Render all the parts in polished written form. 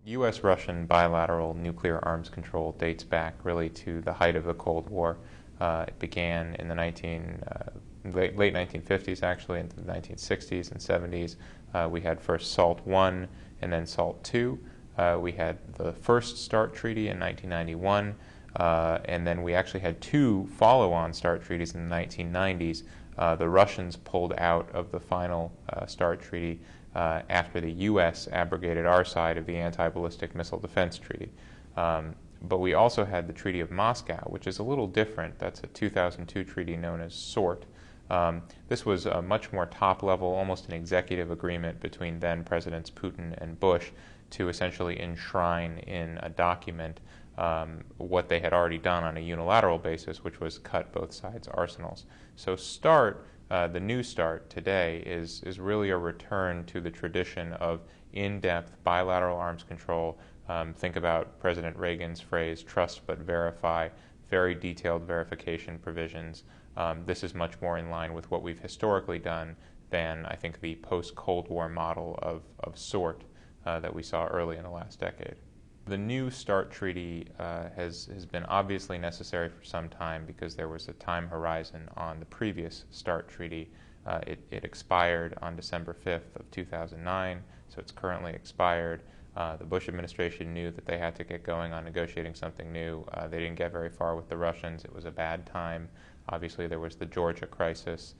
U.S.-Russian bilateral nuclear arms control dates back really to the height of the Cold War. It began in the late 1950s, actually, into the 1960s and 70s. We had first SALT I and then SALT II. We had the first START treaty in 1991, and then we actually had two follow-on START treaties in the 1990s. The Russians pulled out of the final START treaty after the U.S. abrogated our side of the Anti-Ballistic Missile Defense Treaty. But we also had the Treaty of Moscow, which is a little different. That's a 2002 treaty known as SORT. This was a much more top-level, almost an executive agreement between then Presidents Putin and Bush to essentially enshrine in a document what they had already done on a unilateral basis, which was cut both sides' arsenals. So START, the new START today, is really a return to the tradition of in-depth bilateral arms control. Think about President Reagan's phrase, trust but verify, very detailed verification provisions. This is much more in line with what we've historically done than, I think, the post-Cold War model of SORT that we saw early in the last decade. The new START treaty has been obviously necessary for some time because there was a time horizon on the previous START treaty. It expired on December 5th of 2009, so it's currently expired. The Bush administration knew that they had to get going on negotiating something new. They didn't get very far with the Russians. It was a bad time. Obviously, there was the Georgia crisis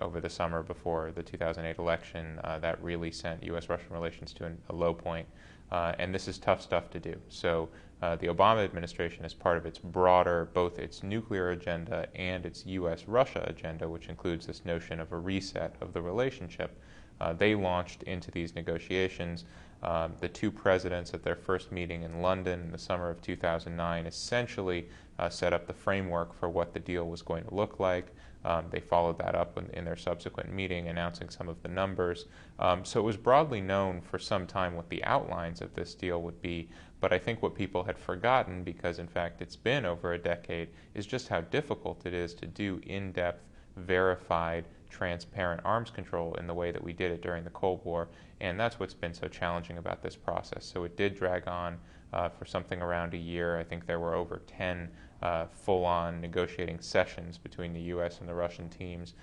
over the summer before the 2008 election. That really sent U.S.-Russian relations to a low point. And this is tough stuff to do. So the Obama administration, as part of its broader, both its nuclear agenda and its U.S.-Russia agenda, which includes this notion of a reset of the relationship, they launched into these negotiations. The two presidents at their first meeting in London in the summer of 2009 essentially set up the framework for what the deal was going to look like. They followed that up in their subsequent meeting, announcing some of the numbers. So it was broadly known for some time what the outlines of this deal would be, but I think what people had forgotten, because in fact it's been over a decade, is just how difficult it is to do in-depth, verified, transparent arms control in the way that we did it during the Cold War, and that's what's been so challenging about this process. So it did drag on for something around a year. I think there were over 10 full-on negotiating sessions between the U.S. and the Russian teams.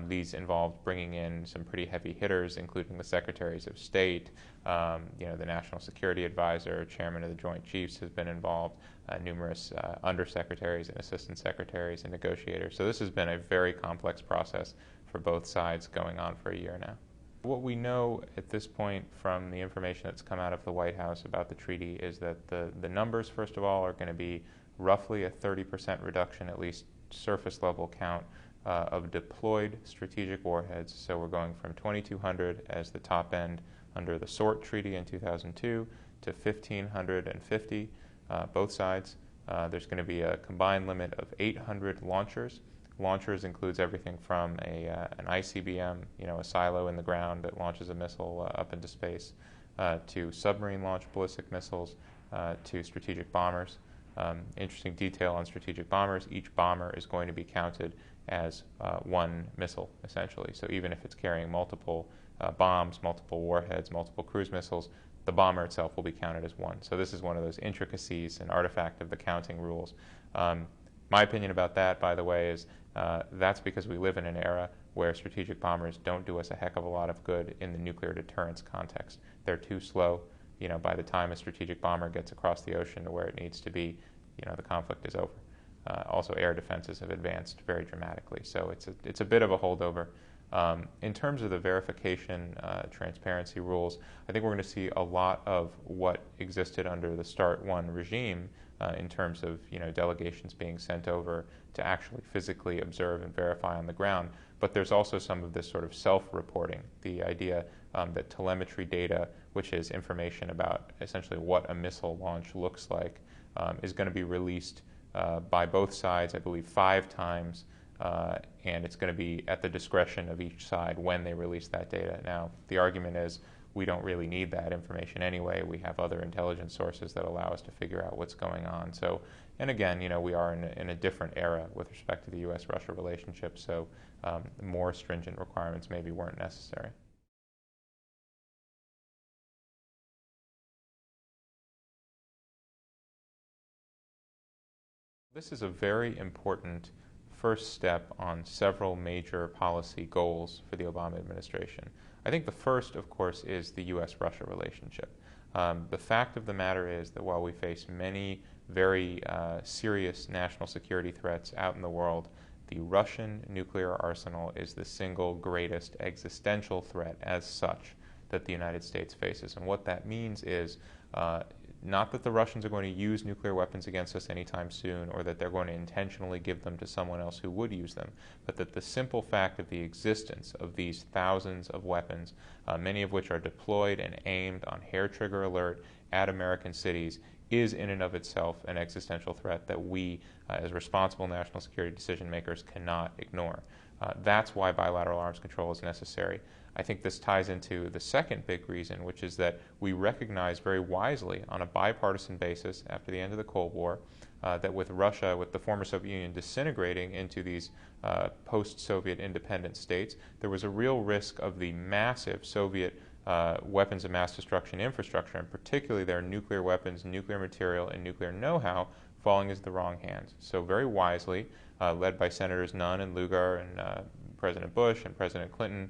These involved bringing in some pretty heavy hitters, including the Secretaries of State, the National Security Advisor, Chairman of the Joint Chiefs has been involved, numerous undersecretaries and assistant secretaries and negotiators. So this has been a very complex process for both sides going on for a year now. What we know at this point from the information that's come out of the White House about the treaty is that the numbers, first of all, are going to be roughly a 30% reduction, at least surface level count, of deployed strategic warheads. So we're going from 2,200 as the top end under the SORT treaty in 2002 to 1,550, both sides. There's going to be a combined limit of 800 launchers. Launchers includes everything from an ICBM, a silo in the ground that launches a missile up into space, to submarine-launched ballistic missiles, to strategic bombers. Interesting detail on strategic bombers: each bomber is going to be counted as one missile, essentially. So even if it's carrying multiple bombs, multiple warheads, multiple cruise missiles, the bomber itself will be counted as one. So this is one of those intricacies, an artifact of the counting rules. My opinion about that, by the way, is that's because we live in an era where strategic bombers don't do us a heck of a lot of good in the nuclear deterrence context. They're too slow. By the time a strategic bomber gets across the ocean to where it needs to be, the conflict is over. Also, air defenses have advanced very dramatically, so it's a bit of a holdover. In terms of the verification, transparency rules, I think we're going to see a lot of what existed under the START I regime in terms of delegations being sent over to actually physically observe and verify on the ground. But there's also some of this sort of self-reporting, the idea that telemetry data, which is information about essentially what a missile launch looks like, is going to be released by both sides, I believe, 5 times. And it's going to be at the discretion of each side when they release that data. Now, the argument is we don't really need that information anyway. We have other intelligence sources that allow us to figure out what's going on. So, and again, we are in a different era with respect to the U.S.-Russia relationship, so more stringent requirements maybe weren't necessary. This is a very important first step on several major policy goals for the Obama administration. I think the first, of course, is the U.S.-Russia relationship. The fact of the matter is that while we face many very serious national security threats out in the world, the Russian nuclear arsenal is the single greatest existential threat as such that the United States faces. And what that means is not that the Russians are going to use nuclear weapons against us anytime soon, or that they're going to intentionally give them to someone else who would use them, but that the simple fact of the existence of these thousands of weapons, many of which are deployed and aimed on hair-trigger alert at American cities, is in and of itself an existential threat that we, as responsible national security decision makers, cannot ignore. That's why bilateral arms control is necessary. I think this ties into the second big reason, which is that we recognize very wisely on a bipartisan basis after the end of the Cold War that with Russia, with the former Soviet Union disintegrating into these post-Soviet independent states, there was a real risk of the massive Soviet weapons of mass destruction infrastructure, and particularly their nuclear weapons, nuclear material, and nuclear know-how falling into the wrong hands. So very wisely, led by Senators Nunn and Lugar and President Bush and President Clinton,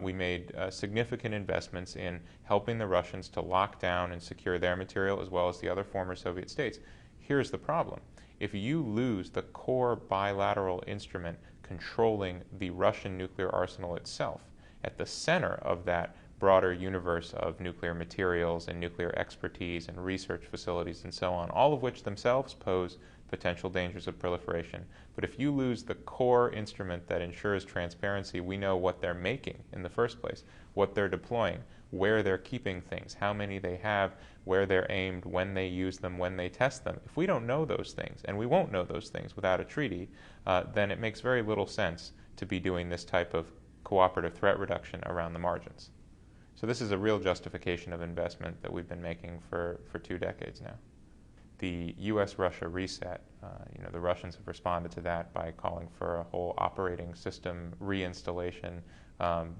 we made significant investments in helping the Russians to lock down and secure their material as well as the other former Soviet states. Here's the problem. If you lose the core bilateral instrument controlling the Russian nuclear arsenal itself, at the center of that broader universe of nuclear materials and nuclear expertise and research facilities and so on, all of which themselves pose potential dangers of proliferation. But if you lose the core instrument that ensures transparency, we know what they're making in the first place, what they're deploying, where they're keeping things, how many they have, where they're aimed, when they use them, when they test them. If we don't know those things, and we won't know those things without a treaty, then it makes very little sense to be doing this type of cooperative threat reduction around the margins. So this is a real justification of investment that we've been making for 2 decades now. The US-Russia reset, the Russians have responded to that by calling for a whole operating system reinstallation.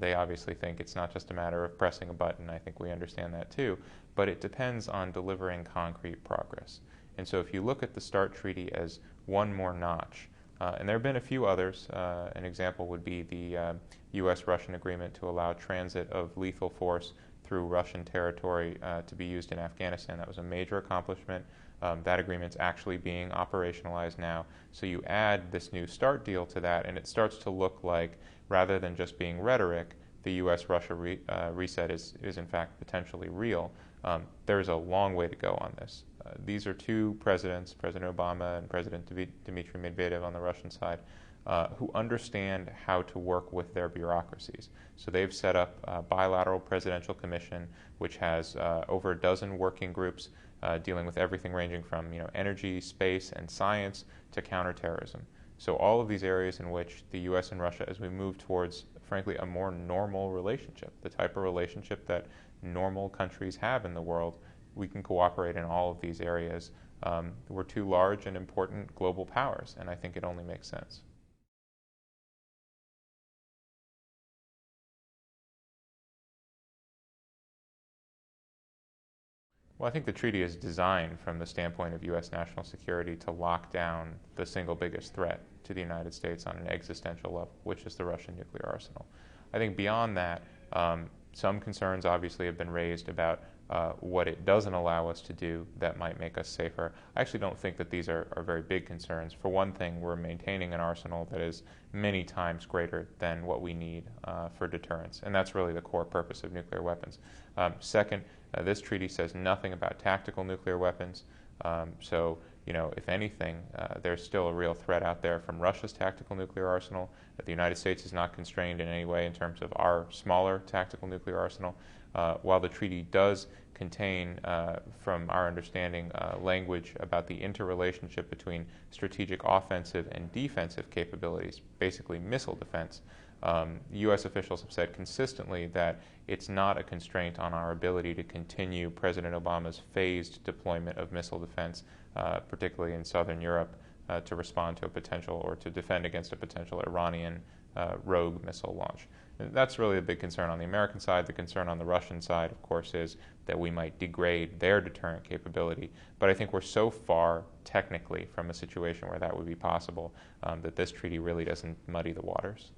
They obviously think it's not just a matter of pressing a button. I think we understand that too. But it depends on delivering concrete progress. And so if you look at the START treaty as one more notch, and there have been a few others. An example would be the U.S.-Russian agreement to allow transit of lethal force through Russian territory to be used in Afghanistan. That was a major accomplishment. That agreement's actually being operationalized now. So you add this new START deal to that, and it starts to look like, rather than just being rhetoric, the U.S.-Russia reset is in fact potentially real. There's a long way to go on this. These are 2 presidents, President Obama and President Dmitry Medvedev on the Russian side, who understand how to work with their bureaucracies. So they've set up a bilateral presidential commission, which has over a dozen working groups dealing with everything ranging from energy, space, and science to counterterrorism. So all of these areas in which the U.S. and Russia, as we move towards, frankly, a more normal relationship, the type of relationship that normal countries have in the world, we can cooperate in all of these areas. We're 2 large and important global powers, and I think it only makes sense. Well, I think the treaty is designed from the standpoint of U.S. national security to lock down the single biggest threat to the United States on an existential level, which is the Russian nuclear arsenal. I think beyond that, some concerns obviously have been raised about what it doesn't allow us to do that might make us safer. I actually don't think that these are very big concerns. For one thing, we're maintaining an arsenal that is many times greater than what we need for deterrence, and that's really the core purpose of nuclear weapons. Second, this treaty says nothing about tactical nuclear weapons. So, if anything, there's still a real threat out there from Russia's tactical nuclear arsenal. The United States is not constrained in any way in terms of our smaller tactical nuclear arsenal. While the treaty does contain, from our understanding, language about the interrelationship between strategic offensive and defensive capabilities, basically missile defense, U.S. officials have said consistently that it's not a constraint on our ability to continue President Obama's phased deployment of missile defense, particularly in southern Europe, to respond to a potential or to defend against a potential Iranian rogue missile launch. And that's really a big concern on the American side. The concern on the Russian side, of course, is that we might degrade their deterrent capability. But I think we're so far technically from a situation where that would be possible that this treaty really doesn't muddy the waters.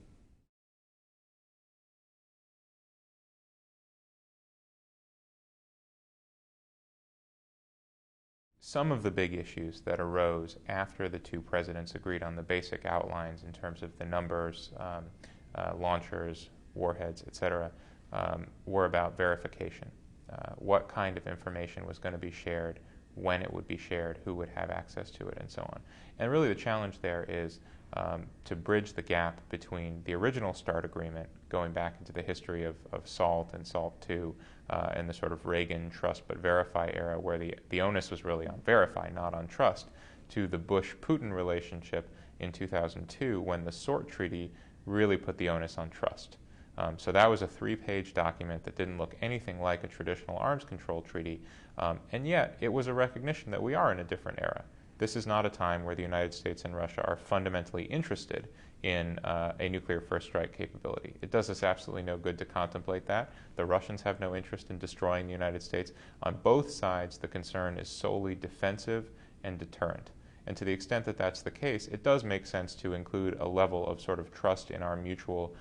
Some of the big issues that arose after the two presidents agreed on the basic outlines in terms of the numbers, launchers, warheads, etc., were about verification. What kind of information was going to be shared, when it would be shared, who would have access to it, and so on. And really the challenge there is to bridge the gap between the original START agreement, going back into the history of SALT and SALT II, and the sort of Reagan trust but verify era, where the onus was really on verify, not on trust, to the Bush-Putin relationship in 2002, when the SORT treaty really put the onus on trust. So that was a 3-page document that didn't look anything like a traditional arms control treaty, and yet it was a recognition that we are in a different era. This is not a time where the United States and Russia are fundamentally interested in a nuclear first strike capability. It does us absolutely no good to contemplate that. The Russians have no interest in destroying the United States. On both sides, the concern is solely defensive and deterrent. And to the extent that that's the case, it does make sense to include a level of sort of trust in our mutual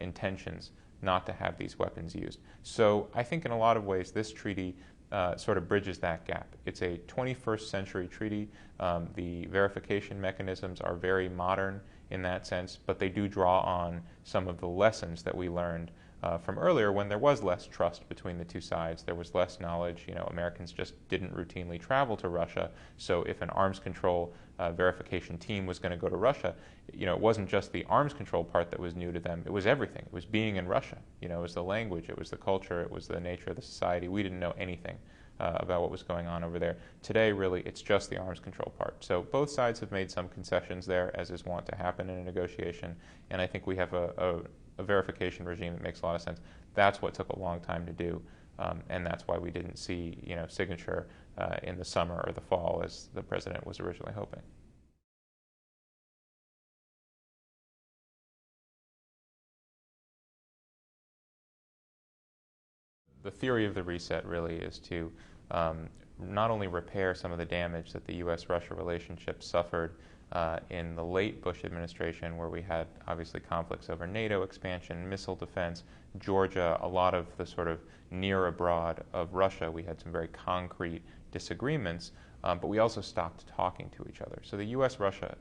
intentions not to have these weapons used. So I think in a lot of ways this treaty sort of bridges that gap. It's a 21st century treaty. The verification mechanisms are very modern in that sense, but they do draw on some of the lessons that we learned from earlier, when there was less trust between the two sides. There was less knowledge. Americans just didn't routinely travel to Russia. So if an arms control verification team was going to go to Russia, it wasn't just the arms control part that was new to them. It was everything. It was being in Russia. It was the language, it was the culture, it was the nature of the society. We didn't know anything about what was going on over there. Today, really, it's just the arms control part. So both sides have made some concessions there, as is wont to happen in a negotiation, and I think we have a verification regime that makes a lot of sense. That's what took a long time to do, and that's why we didn't see signature in the summer or the fall as the president was originally hoping. The theory of the reset really is to not only repair some of the damage that the U.S.-Russia relationship suffered in the late Bush administration, where we had obviously conflicts over NATO expansion, missile defense, Georgia, a lot of the sort of near abroad of Russia. We had some very concrete disagreements, but we also stopped talking to each other. So the U.S.-Russia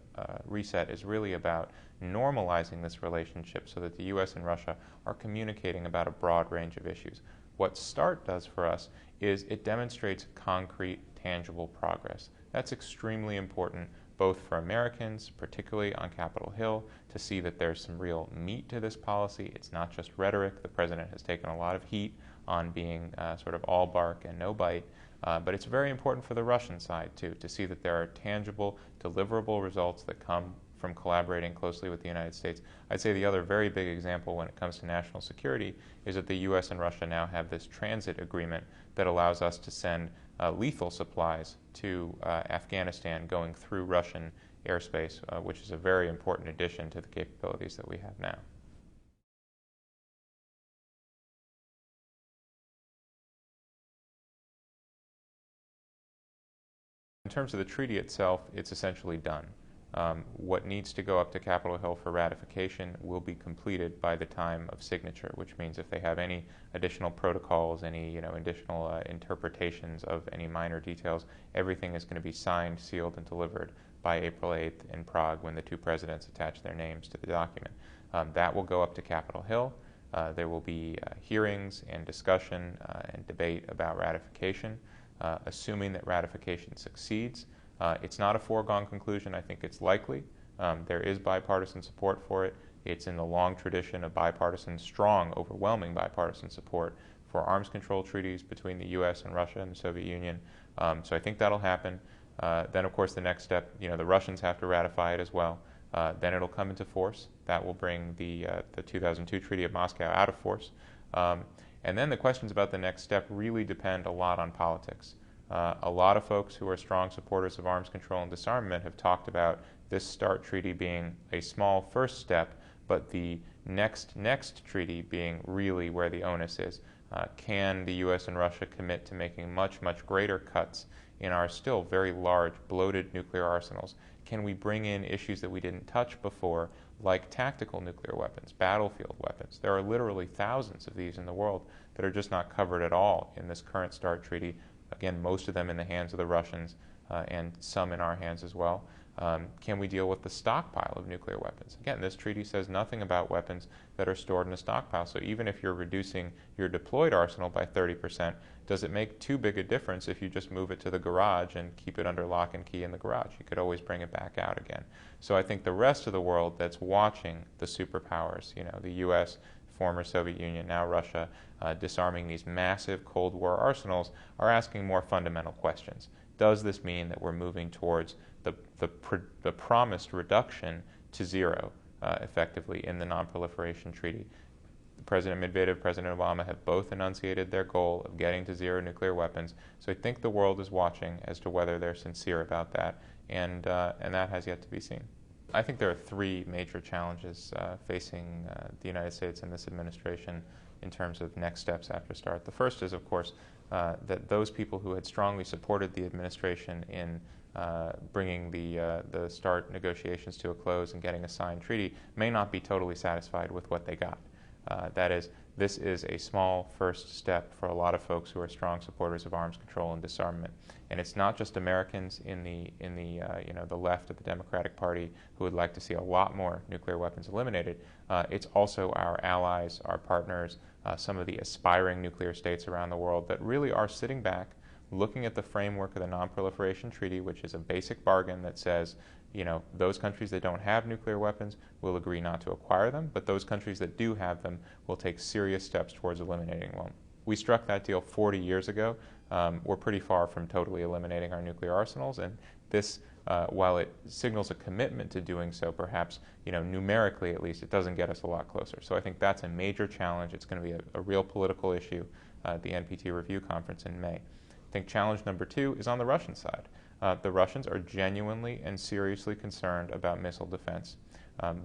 reset is really about normalizing this relationship so that the U.S. and Russia are communicating about a broad range of issues. What START does for us is it demonstrates concrete, tangible progress. That's extremely important, both for Americans, particularly on Capitol Hill, to see that there's some real meat to this policy. It's not just rhetoric. The president has taken a lot of heat on being sort of all bark and no bite. But it's very important for the Russian side, too, to see that there are tangible, deliverable results that come from collaborating closely with the United States. I'd say the other very big example when it comes to national security is that the U.S. and Russia now have this transit agreement that allows us to send lethal supplies to Afghanistan going through Russian airspace, which is a very important addition to the capabilities that we have now. In terms of the treaty itself, it's essentially done. What needs to go up to Capitol Hill for ratification will be completed by the time of signature, which means if they have any additional protocols, any additional interpretations of any minor details, everything is going to be signed, sealed, and delivered by April 8th in Prague, when the two presidents attach their names to the document. That will go up to Capitol Hill. There will be hearings and discussion and debate about ratification. Assuming that ratification succeeds, it's not a foregone conclusion. I think it's likely. There is bipartisan support for it. It's in the long tradition of bipartisan, strong, overwhelming bipartisan support for arms control treaties between the U.S. and Russia and the Soviet Union. So I think that'll happen. Then, of course, the next step, the Russians have to ratify it as well. Then it'll come into force. That will bring the 2002 Treaty of Moscow out of force. And then the questions about the next step really depend a lot on politics. A lot of folks who are strong supporters of arms control and disarmament have talked about this START treaty being a small first step, but the next treaty being really where the onus is. Can the U.S. and Russia commit to making much greater cuts in our still very large, bloated nuclear arsenals? Can we bring in issues that we didn't touch before, like tactical nuclear weapons, battlefield weapons? There are literally thousands of these in the world that are just not covered at all in this current START treaty. Again, most of them in the hands of the Russians and some in our hands as well. Can we deal with the stockpile of nuclear weapons? Again, this treaty says nothing about weapons that are stored in a stockpile. So even if you're reducing your deployed arsenal by 30%, does it make too big a difference if you just move it to the garage and keep it under lock and key in the garage? You could always bring it back out again. So I think the rest of the world that's watching the superpowers, the U.S., former Soviet Union, now Russia, disarming these massive Cold War arsenals, are asking more fundamental questions. Does this mean that we're moving towards the promised reduction to zero, effectively, in the Non-Proliferation Treaty? President Medvedev, President Obama have both enunciated their goal of getting to zero nuclear weapons. So I think the world is watching as to whether they're sincere about that, and that has yet to be seen. I think there are three major challenges facing the United States and this administration in terms of next steps after START. The first is, of course, that those people who had strongly supported the administration in bringing the START negotiations to a close and getting a signed treaty may not be totally satisfied with what they got. That is, this is a small first step for a lot of folks who are strong supporters of arms control and disarmament. And it's not just Americans in the left of the Democratic Party who would like to see a lot more nuclear weapons eliminated. It's also our allies, our partners, some of the aspiring nuclear states around the world that really are sitting back, looking at the framework of the Non-Proliferation Treaty, which is a basic bargain that says, those countries that don't have nuclear weapons will agree not to acquire them, but those countries that do have them will take serious steps towards eliminating them. We struck that deal 40 years ago. We're pretty far from totally eliminating our nuclear arsenals, and this, while it signals a commitment to doing so, perhaps, numerically at least, it doesn't get us a lot closer. So I think that's a major challenge. It's going to be a real political issue at the NPT Review Conference in May. I think challenge number two is on the Russian side. The Russians are genuinely and seriously concerned about missile defense.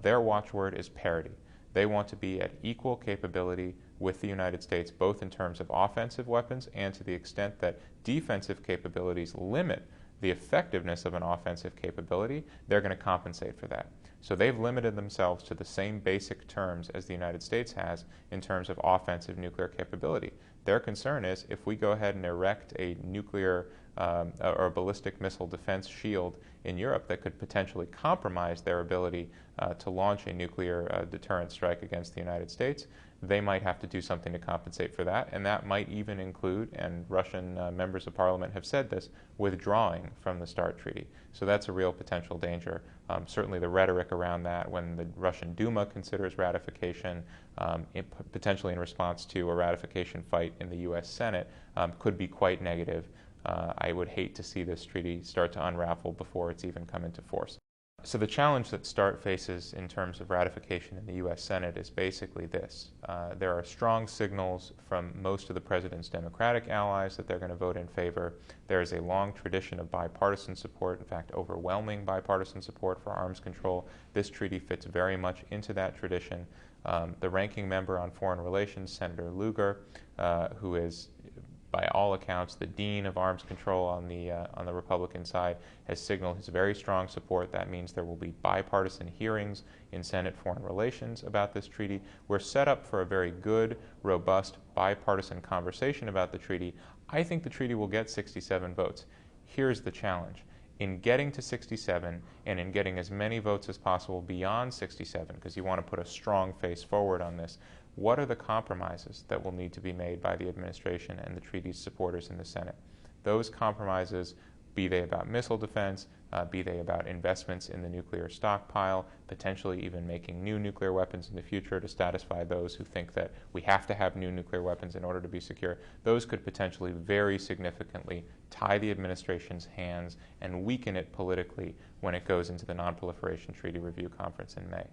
Their watchword is parity. They want to be at equal capability with the United States, both in terms of offensive weapons and to the extent that defensive capabilities limit the effectiveness of an offensive capability, they're going to compensate for that. So they've limited themselves to the same basic terms as the United States has in terms of offensive nuclear capability. Their concern is if we go ahead and erect a nuclear or a ballistic missile defense shield in Europe that could potentially compromise their ability to launch a nuclear deterrent strike against the United States, they might have to do something to compensate for that, and that might even include, and Russian members of parliament have said this, withdrawing from the START treaty. So that's a real potential danger. Certainly the rhetoric around that when the Russian Duma considers ratification, potentially in response to a ratification fight in the U.S. Senate, could be quite negative. I would hate to see this treaty start to unravel before it's even come into force. So the challenge that START faces in terms of ratification in the U.S. Senate is basically this. There are strong signals from most of the president's Democratic allies that they're going to vote in favor. There is a long tradition of bipartisan support, in fact, overwhelming bipartisan support for arms control. This treaty fits very much into that tradition. The ranking member on foreign relations, Senator Lugar, who is by all accounts the dean of arms control on the Republican side, has signaled his very strong support. That means there will be bipartisan hearings in Senate Foreign Relations about this treaty. We're set up for a very good, robust, bipartisan conversation about the treaty. I think the treaty will get 67 votes. Here's the challenge. In getting to 67 and in getting as many votes as possible beyond 67, because you want to put a strong face forward on this, what are the compromises that will need to be made by the administration and the treaty's supporters in the Senate? Those compromises, be they about missile defense, be they about investments in the nuclear stockpile, potentially even making new nuclear weapons in the future to satisfy those who think that we have to have new nuclear weapons in order to be secure, those could potentially very significantly tie the administration's hands and weaken it politically when it goes into the Non-Proliferation Treaty Review Conference in May.